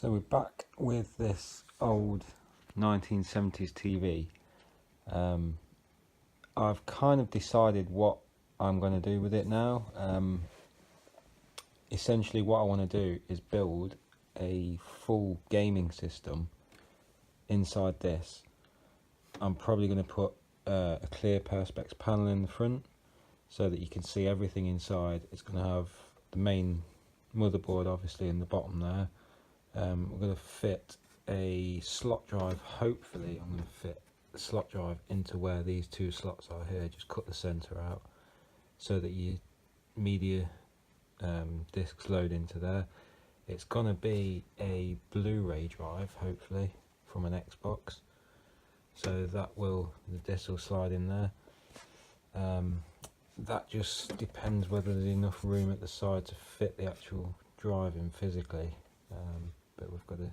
So we're back with this old 1970s TV. I've kind of decided what I'm going to do with it now. Essentially what I want to do is build a full gaming system inside this. I'm probably going to put a clear perspex panel in the front so that you can see everything inside. It's going to have the main motherboard obviously in the bottom there. We're going to fit a slot drive. Hopefully I'm going to fit the slot drive into where these two slots are here. Just cut the center out so that your media discs load into there. It's going to be a Blu-ray drive, hopefully, from an Xbox, so that the disc will slide in there. That just depends whether there's enough room at the side to fit the actual drive in physically, but we've got to,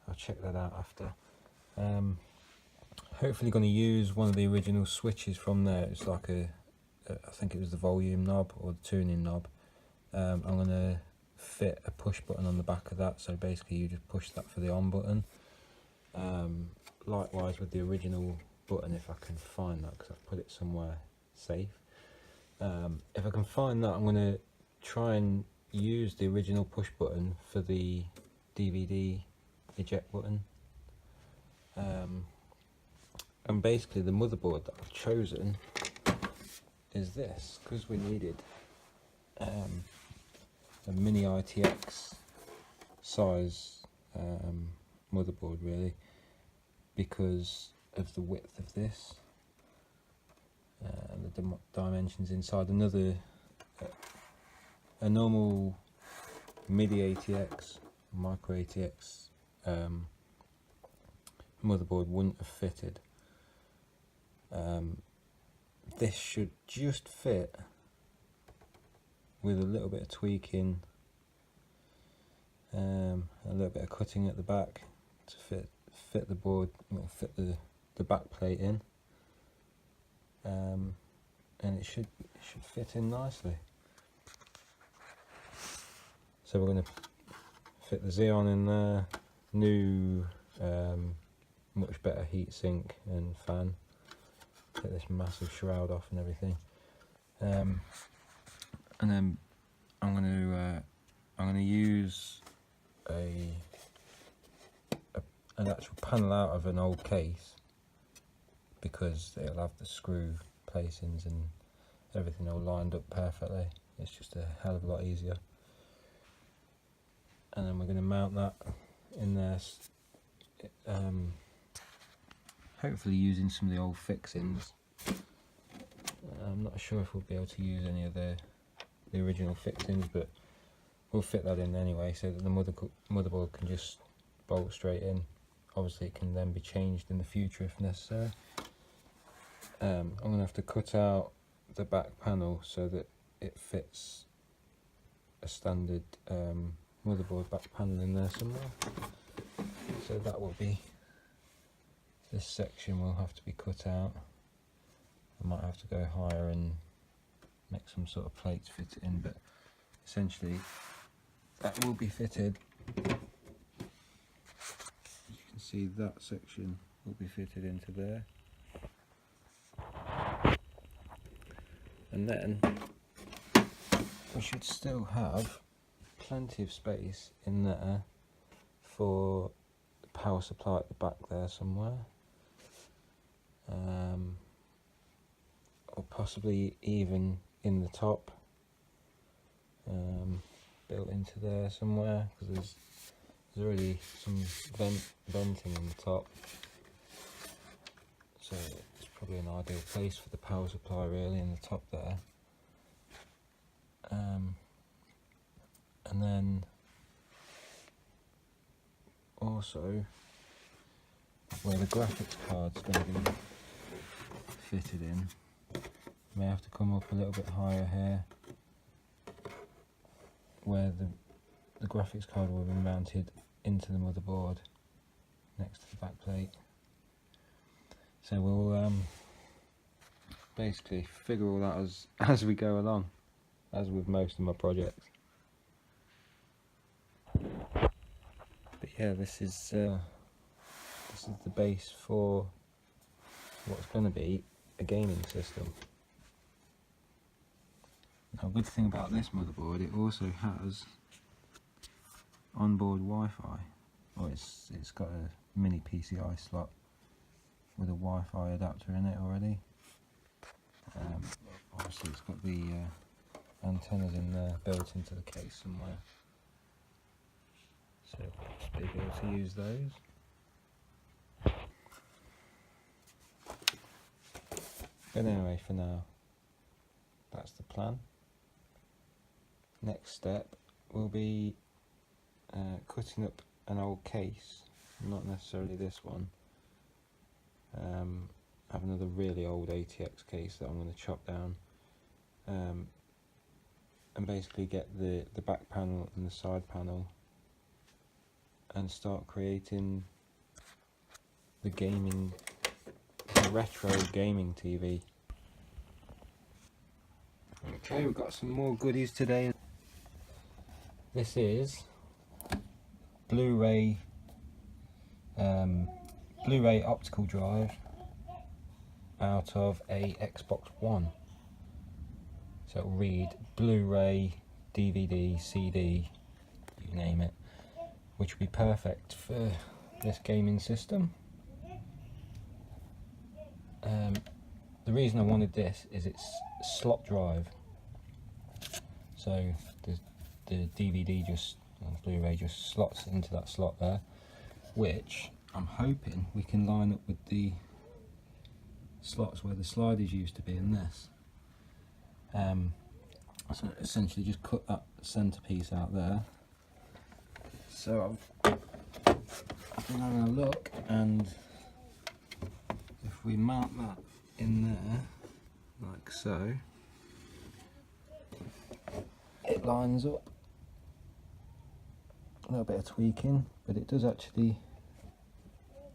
I'll check that out after. Hopefully going to use one of the original switches from there. It's like I think it was the volume knob or the tuning knob. I'm going to fit a push button on the back of that, so basically you just push that for the on button. Likewise with the original button, if I can find that, because I've put it somewhere safe. If I can find that, I'm going to try and use the original push button for the DVD eject button. And basically the motherboard that I've chosen is this, because we needed a mini ITX size motherboard really, because of the width of this and the dimensions inside. A normal MIDI ATX, micro ATX motherboard wouldn't have fitted. This should just fit with a little bit of tweaking, a little bit of cutting at the back to fit the board, fit the back plate in, and it should fit in nicely. So we're going to fit the Xeon in there, new much better heatsink and fan. Take this massive shroud off and everything, and then I'm going to use an actual panel out of an old case, because it'll have the screw placings and everything all lined up perfectly. It's just a hell of a lot easier. And then we're going to mount that in there, hopefully using some of the old fixings. I'm not sure if we'll be able to use any of the original fixings, but we'll fit that in anyway so that the motherboard can just bolt straight in. Obviously it can then be changed in the future if necessary. I'm going to have to cut out the back panel so that it fits a standard motherboard back panel in there somewhere. So that will be, this section will have to be cut out. I might have to go higher and make some sort of plates fit it in, but essentially that will be fitted. You can see that section will be fitted into there, and then we should still have plenty of space in there for the power supply at the back there somewhere, or possibly even in the top, built into there somewhere, because there's already some venting in the top, so it's probably an ideal place for the power supply really, in the top there. And then also where the graphics card's going to be fitted in, may have to come up a little bit higher here, where the graphics card will be mounted into the motherboard next to the back plate. So we'll basically figure all that as we go along, as with most of my projects. yeah, this is the base for what's going to be a gaming system. Now, a good thing about this motherboard, it also has onboard Wi-Fi. Well, it's got a mini PCI slot with a Wi-Fi adapter in it already. Obviously, it's got the antennas in there built into the case somewhere, so we'll just be able to use those. But anyway, for now, that's the plan. Next step will be cutting up an old case, not necessarily this one. I have another really old ATX case that I'm going to chop down and basically get the back panel and the side panel and start creating the retro gaming TV. Okay, we've got some more goodies today. This is Blu-ray optical drive out of a Xbox One. So it'll read Blu-ray, DVD, CD, you name it, which would be perfect for this gaming system. The reason I wanted this is it's slot drive, so the DVD Blu-ray just slots into that slot there, which I'm hoping we can line up with the slots where the sliders used to be in this. So essentially just cut that centerpiece out there. So I've been having a look, and if we mount that in there like so, it lines up. A little bit of tweaking, but it does actually,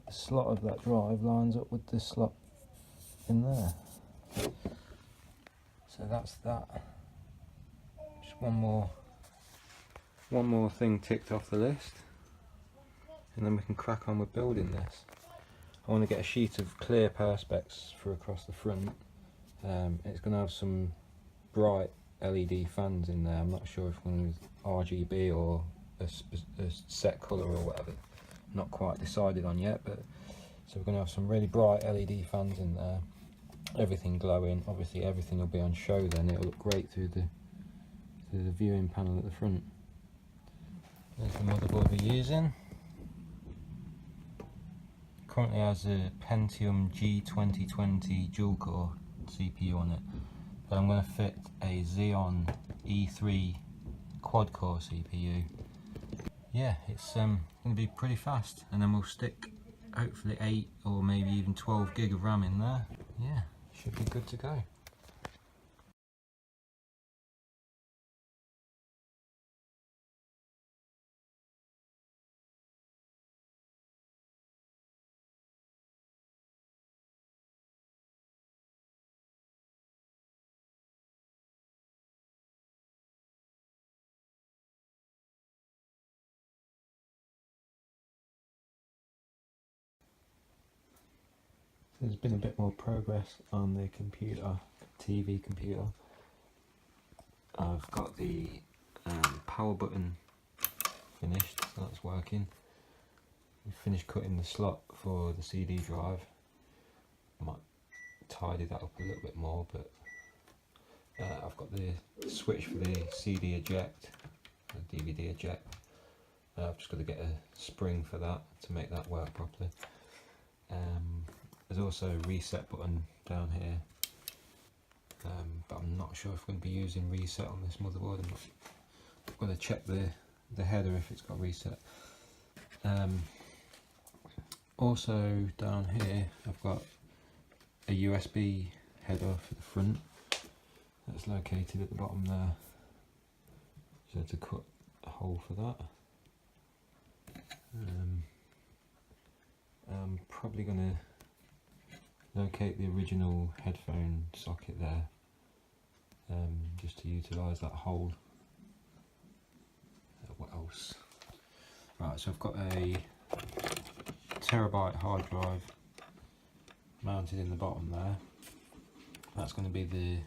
the slot of that drive lines up with the slot in there. So that's that. Just one more thing ticked off the list, and then we can crack on with building this. I want to get a sheet of clear perspex for across the front. It's going to have some bright LED fans in there. I'm not sure if I'm going to use RGB or a set colour or whatever. Not quite decided on yet, but so we're going to have some really bright LED fans in there. Everything glowing. Obviously, everything will be on show. Then it'll look great through the viewing panel at the front. There's the motherboard we're using. Currently has a Pentium G2020 dual core CPU on it, but I'm going to fit a Xeon E3 quad core CPU. Yeah, it's going to be pretty fast, and then we'll stick hopefully 8 or maybe even 12 gig of RAM in there. Yeah, should be good to go. There's been a bit more progress on the computer, TV computer. I've got the power button finished, so that's working. We've finished cutting the slot for the CD drive. I might tidy that up a little bit more, but I've got the switch for the CD eject, the DVD eject. I've just got to get a spring for that to make that work properly. There's also a reset button down here, but I'm not sure if we're going to be using reset on this motherboard. I've got to check the header if it's got reset. Also down here I've got a USB header for the front that's located at the bottom there, so to cut a hole for that. I'm probably going to locate the original headphone socket there, just to utilise that hole. What else? Right, so I've got a terabyte hard drive mounted in the bottom there. That's going to be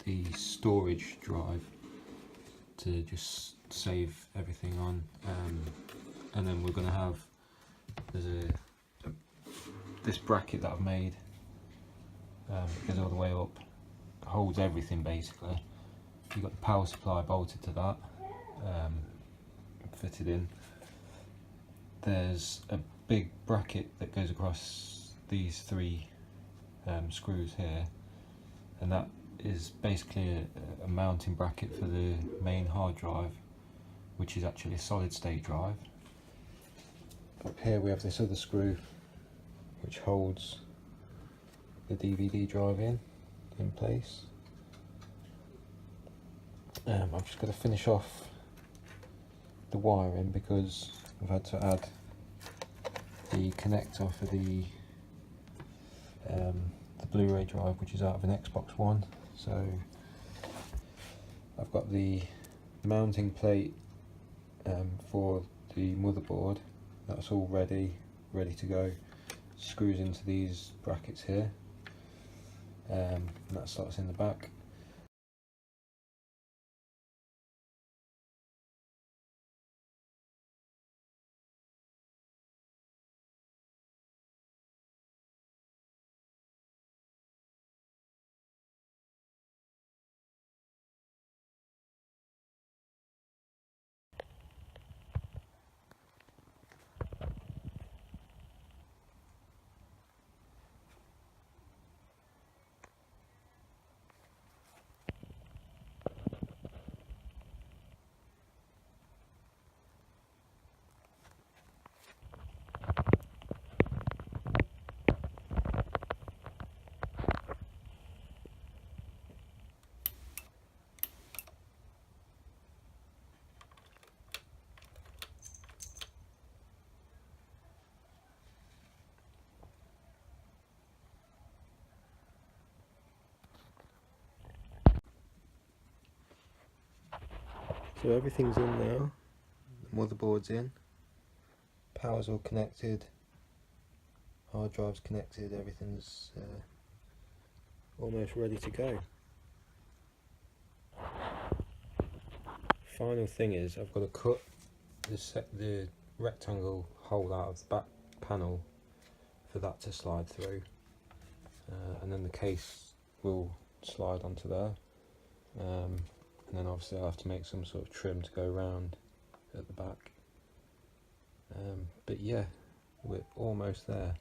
the storage drive to just save everything on, and then we're going to have, there's this bracket that I've made, it goes all the way up, holds everything basically. You've got the power supply bolted to that, fitted in. There's a big bracket that goes across these three screws here, and that is basically a mounting bracket for the main hard drive, which is actually a solid state drive. Up here we have this other screw which holds the DVD drive in place. I've just got to finish off the wiring because I've had to add the connector for the Blu-ray drive, which is out of an Xbox One. So I've got the mounting plate for the motherboard. That's all ready to go. Screws into these brackets here, and that slots in the back. So everything's in now, the motherboard's in, power's all connected, hard drive's connected, everything's almost ready to go. Final thing is I've got to cut the rectangle hole out of the back panel for that to slide through, and then the case will slide onto there. And then obviously I'll have to make some sort of trim to go around at the back. But yeah, we're almost there.